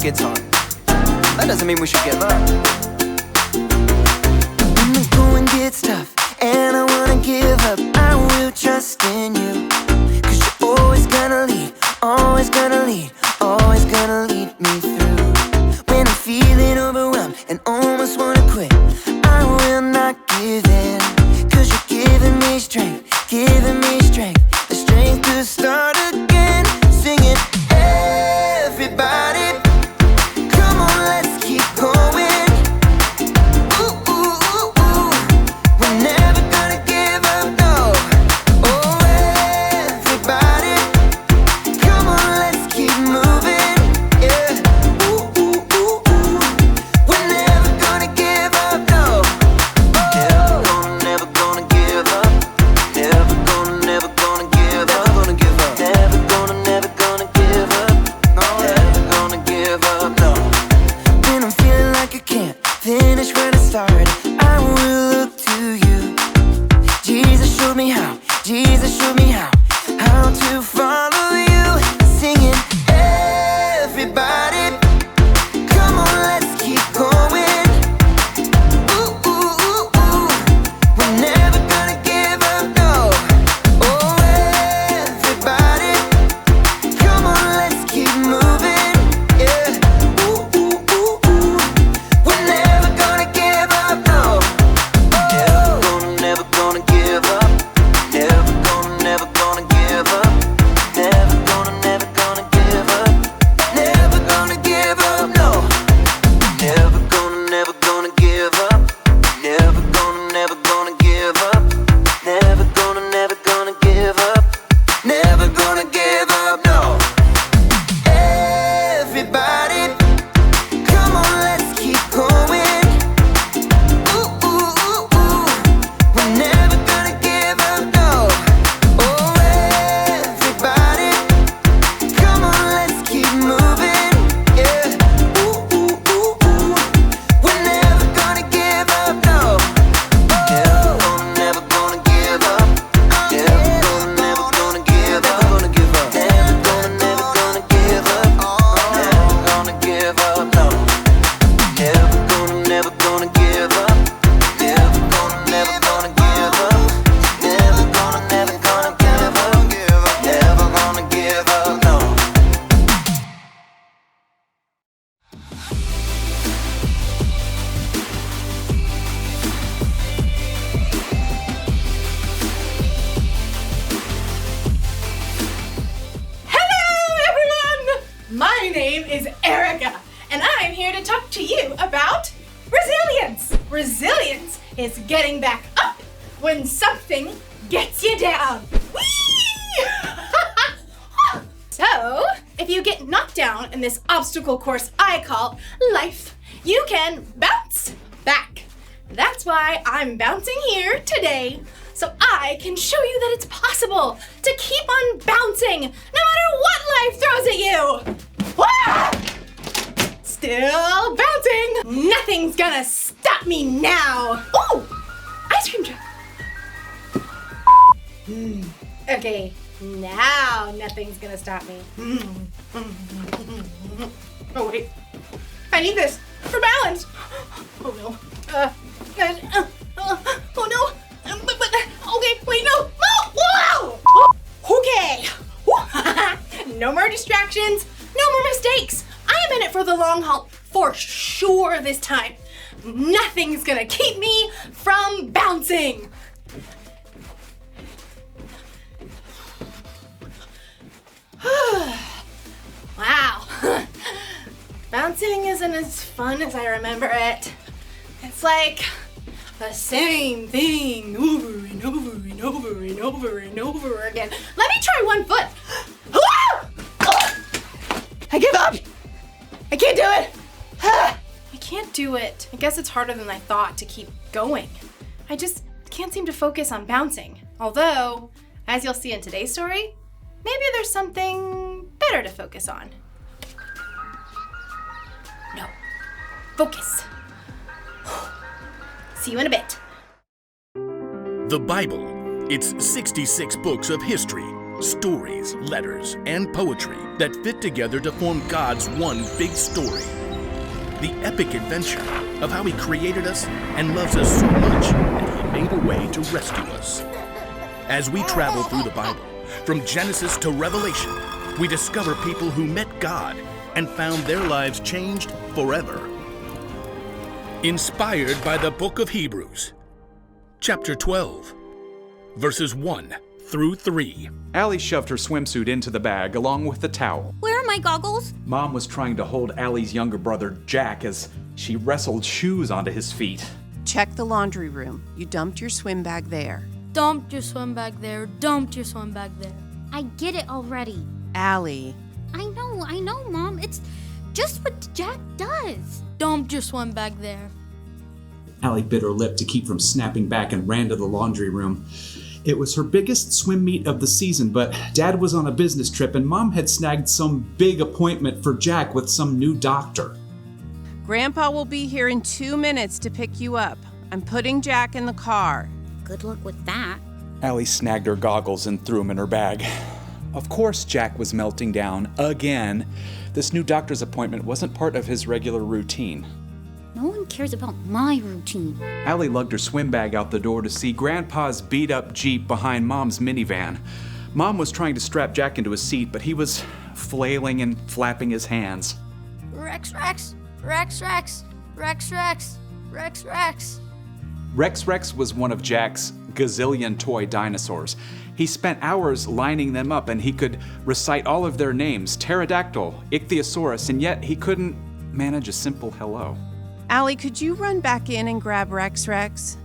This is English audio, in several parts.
gets hard, that doesn't mean we should give up. When the going gets tough and I wanna give up, I will trust in you. 'Cause you're always gonna lead, always gonna lead, always gonna lead me through. When I'm feeling overwhelmed and almost wanna quit, I will not give in. 'Cause you're giving me strength, the strength to start again. Sing it, everybody. Come on, let's keep going. Ooh, ooh, ooh, ooh. We're never gonna give up, no. Oh, everybody. Come on, let's keep moving. Yeah. Ooh, ooh, ooh, ooh. We're never gonna give up, no. Never gonna give up. Never gonna give up. Never gonna give up. Never gonna give up. No, never gonna give up, no. When I'm feeling like I can't finish where I started, I will look to you. Jesus showed me how, Jesus showed me how to follow you. Singing, everybody. Come on, let's keep going. Ooh, ooh, ooh, ooh. We're never gonna give up, no. Oh, everybody. Come on, let's keep moving. Yeah. Ooh, ooh, ooh, ooh. We're never gonna give up, no. Never gonna give up. Never gonna give up. Never gonna give up. Never gonna give up, no. Never gonna give up. Never gonna give up. Never gonna give up. Never gonna give up, no. Everybody, come on, let's keep going. Ooh, ooh, ooh, ooh. We're never gonna give up, no. Oh, everybody, come on, let's keep moving. Yeah. Ooh, ooh, ooh, ooh. We're never gonna give up, no. Never gonna give up. Never gonna give up. Never gonna give up. Never gonna give up. Never gonna give up, no. Never gonna give up. Never gonna give up. Never gonna give up. Never gonna give up, no. Hello, everyone! My name is Erica, and I'm here to talk to you about resilience. Resilience is getting back up when something gets you down. Whee! So, if you get knocked down in this obstacle course I call life, you can bounce back. That's why I'm bouncing here today, so I can show you that it's possible to keep on bouncing no matter what life throws at you. Wah! Still bouncing. Nothing's gonna stop me now. Ooh, ice cream truck. Okay, now nothing's gonna stop me. Oh wait, I need this for balance. Oh no. Oh no. Okay, wait, no. Whoa! Okay. No more distractions. No more mistakes. I am in it for the long haul for sure this time. Nothing's gonna keep me from bouncing. Wow. Bouncing isn't as fun as I remember it. It's like the same thing over and over and over and over and over again. Let me try one foot. I give up. I can't do it. I can't do it. I guess it's harder than I thought to keep going. I just can't seem to focus on bouncing. Although, as you'll see in today's story, maybe there's something better to focus on. No. Focus. See you in a bit. The Bible. It's 66 books of history, Stories, letters, and poetry that fit together to form God's one big story. The epic adventure of how He created us and loves us so much that He made a way to rescue us. As we travel through the Bible, from Genesis to Revelation, we discover people who met God and found their lives changed forever. Inspired by the book of Hebrews, chapter 12, verses 1 through 3. Allie shoved her swimsuit into the bag along with the towel. Where are my goggles? Mom was trying to hold Allie's younger brother, Jack, as she wrestled shoes onto his feet. Check the laundry room. You dumped your swim bag there. Dumped your swim bag there. Dumped your swim bag there. I get it already. Allie. I know, Mom. It's just what Jack does. Dumped your swim bag there. Allie bit her lip to keep from snapping back and ran to the laundry room. It was her biggest swim meet of the season, but Dad was on a business trip and Mom had snagged some big appointment for Jack with some new doctor. Grandpa will be here in 2 minutes to pick you up. I'm putting Jack in the car. Good luck with that. Allie snagged her goggles and threw them in her bag. Of course, Jack was melting down again. This new doctor's appointment wasn't part of his regular routine. No one cares about my routine. Allie lugged her swim bag out the door to see Grandpa's beat-up Jeep behind Mom's minivan. Mom was trying to strap Jack into his seat, but he was flailing and flapping his hands. Rex, Rex, Rex, Rex, Rex, Rex, Rex, Rex. Rex Rex was one of Jack's gazillion toy dinosaurs. He spent hours lining them up and he could recite all of their names, pterodactyl, ichthyosaurus, and yet he couldn't manage a simple hello. Allie, could you run back in and grab Rex Rex?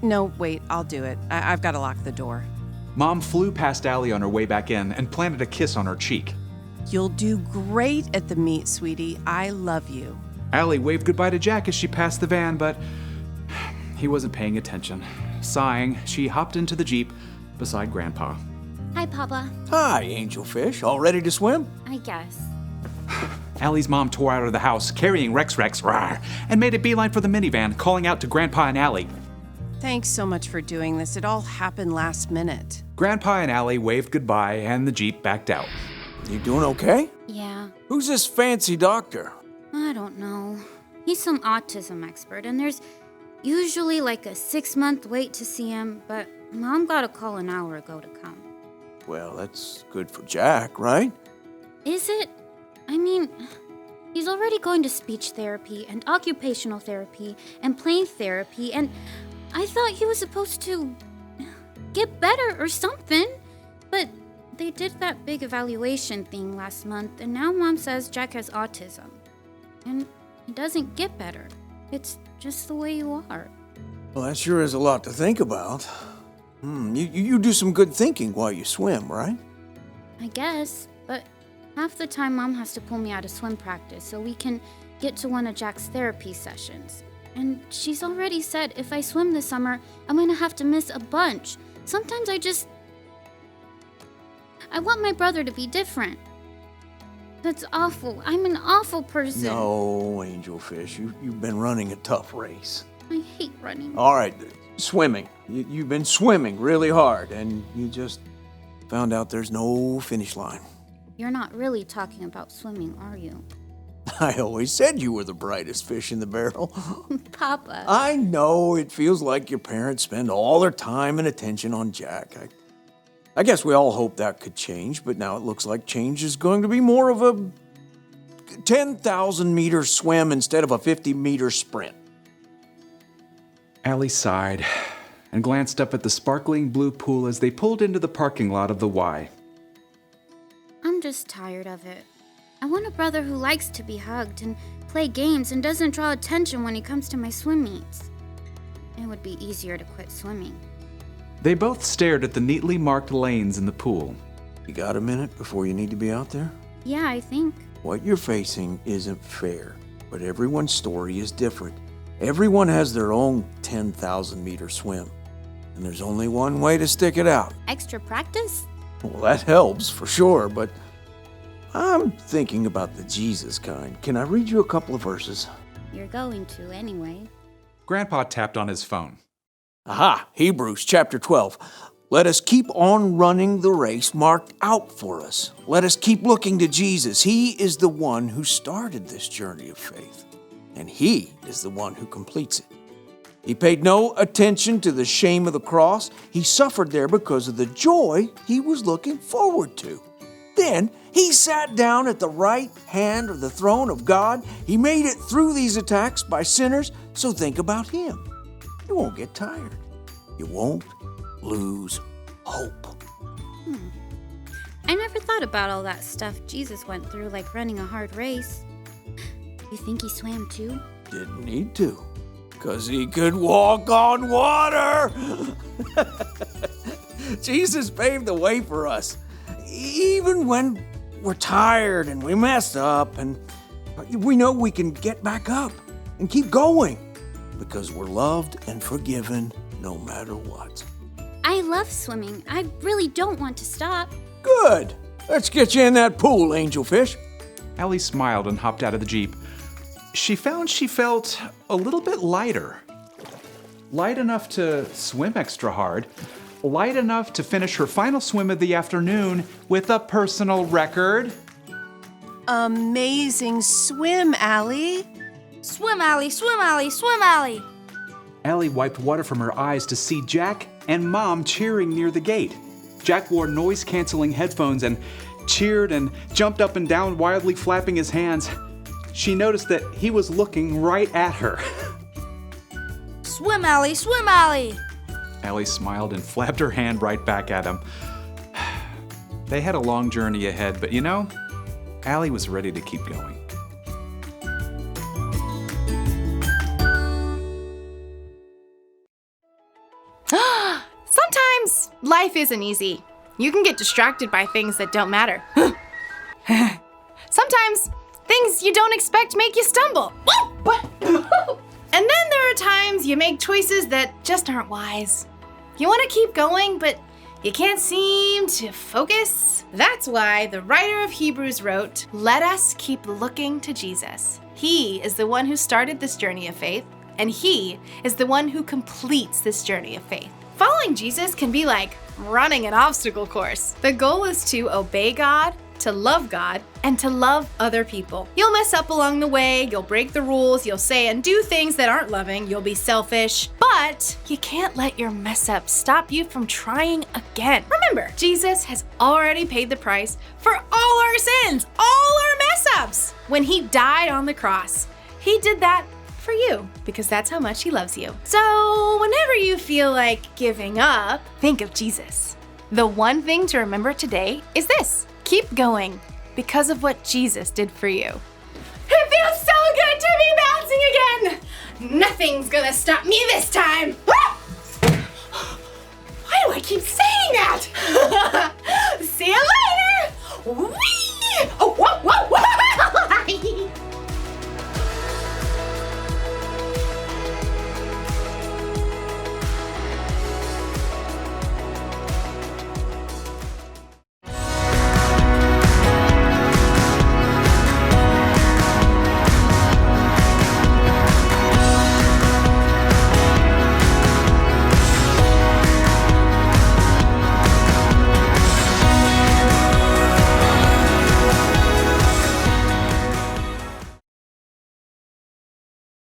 No, wait, I'll do it. I've got to lock the door. Mom flew past Allie on her way back in and planted a kiss on her cheek. You'll do great at the meet, sweetie. I love you. Allie waved goodbye to Jack as she passed the van, but he wasn't paying attention. Sighing, she hopped into the Jeep beside Grandpa. Hi, Papa. Hi, Angelfish. All ready to swim? I guess. Allie's mom tore out of the house, carrying Rex Rex, rawr, and made a beeline for the minivan, calling out to Grandpa and Allie. Thanks so much for doing this. It all happened last minute. Grandpa and Allie waved goodbye, and the Jeep backed out. You doing okay? Yeah, Who's this fancy doctor? I don't know. He's some autism expert, and there's usually like a 6-month wait to see him, but Mom got a call an hour ago to come. Well, that's good for Jack, right? Is it? I mean, he's already going to speech therapy and occupational therapy and play therapy, and I thought he was supposed to get better or something. But they did that big evaluation thing last month, and now Mom says Jack has autism. And it doesn't get better. It's just the way you are. Well, that sure is a lot to think about. You do some good thinking while you swim, right? I guess, but half the time Mom has to pull me out of swim practice so we can get to one of Jack's therapy sessions. And she's already said if I swim this summer, I'm gonna have to miss a bunch. Sometimes I want my brother to be different. That's awful. I'm an awful person. No, Angelfish, you've been running a tough race. I hate running. All right, swimming. You've been swimming really hard, and you just found out there's no finish line. You're not really talking about swimming, are you? I always said you were the brightest fish in the barrel. Papa. I know it feels like your parents spend all their time and attention on Jack. I guess we all hope that could change, but now it looks like change is going to be more of a 10,000 meter swim instead of a 50-meter sprint. Allie sighed and glanced up at the sparkling blue pool as they pulled into the parking lot of the Y. I'm just tired of it. I want a brother who likes to be hugged and play games and doesn't draw attention when he comes to my swim meets. It would be easier to quit swimming. They both stared at the neatly marked lanes in the pool. You got a minute before you need to be out there? Yeah, I think. What you're facing isn't fair, but everyone's story is different. Everyone has their own 10,000 meter swim, and there's only one way to stick it out. Extra practice? Well, that helps for sure, but I'm thinking about the Jesus kind. Can I read you a couple of verses? You're going to anyway. Grandpa tapped on his phone. Aha, Hebrews chapter 12. Let us keep on running the race marked out for us. Let us keep looking to Jesus. He is the one who started this journey of faith, and He is the one who completes it. He paid no attention to the shame of the cross. He suffered there because of the joy He was looking forward to. Then He sat down at the right hand of the throne of God. He made it through these attacks by sinners, so think about Him. You won't get tired. You won't lose hope. I never thought about all that stuff Jesus went through, like running a hard race. You think He swam too? Didn't need to, 'cause He could walk on water. Jesus paved the way for us. Even when we're tired and we mess up, and we know we can get back up and keep going because we're loved and forgiven no matter what. I love swimming. I really don't want to stop. Good. Let's get you in that pool, Angelfish. Allie smiled and hopped out of the Jeep. She found she felt a little bit lighter. Light enough to swim extra hard. Light enough to finish her final swim of the afternoon with a personal record. Amazing swim, Allie. Swim, Allie, swim, Allie, swim, Allie. Allie wiped water from her eyes to see Jack and Mom cheering near the gate. Jack wore noise-canceling headphones and cheered and jumped up and down, wildly flapping his hands. She noticed that he was looking right at her. Swim, Allie, swim, Allie. Allie smiled and flapped her hand right back at him. They had a long journey ahead, but Allie was ready to keep going. Sometimes life isn't easy. You can get distracted by things that don't matter. Sometimes things you don't expect make you stumble. And then there are times you make choices that just aren't wise. You want to keep going, but you can't seem to focus. That's why the writer of Hebrews wrote, "Let us keep looking to Jesus. He is the one who started this journey of faith, and He is the one who completes this journey of faith." Following Jesus can be like running an obstacle course. The goal is to obey God, to love God, and to love other people. You'll mess up along the way, you'll break the rules, you'll say and do things that aren't loving, you'll be selfish, but you can't let your mess up stop you from trying again. Remember, Jesus has already paid the price for all our sins, all our mess ups. When He died on the cross, He did that for you because that's how much He loves you. So whenever you feel like giving up, think of Jesus. The one thing to remember today is this: keep going because of what Jesus did for you. It feels so good to be bouncing again. Nothing's gonna stop me this time. Why do I keep saying that?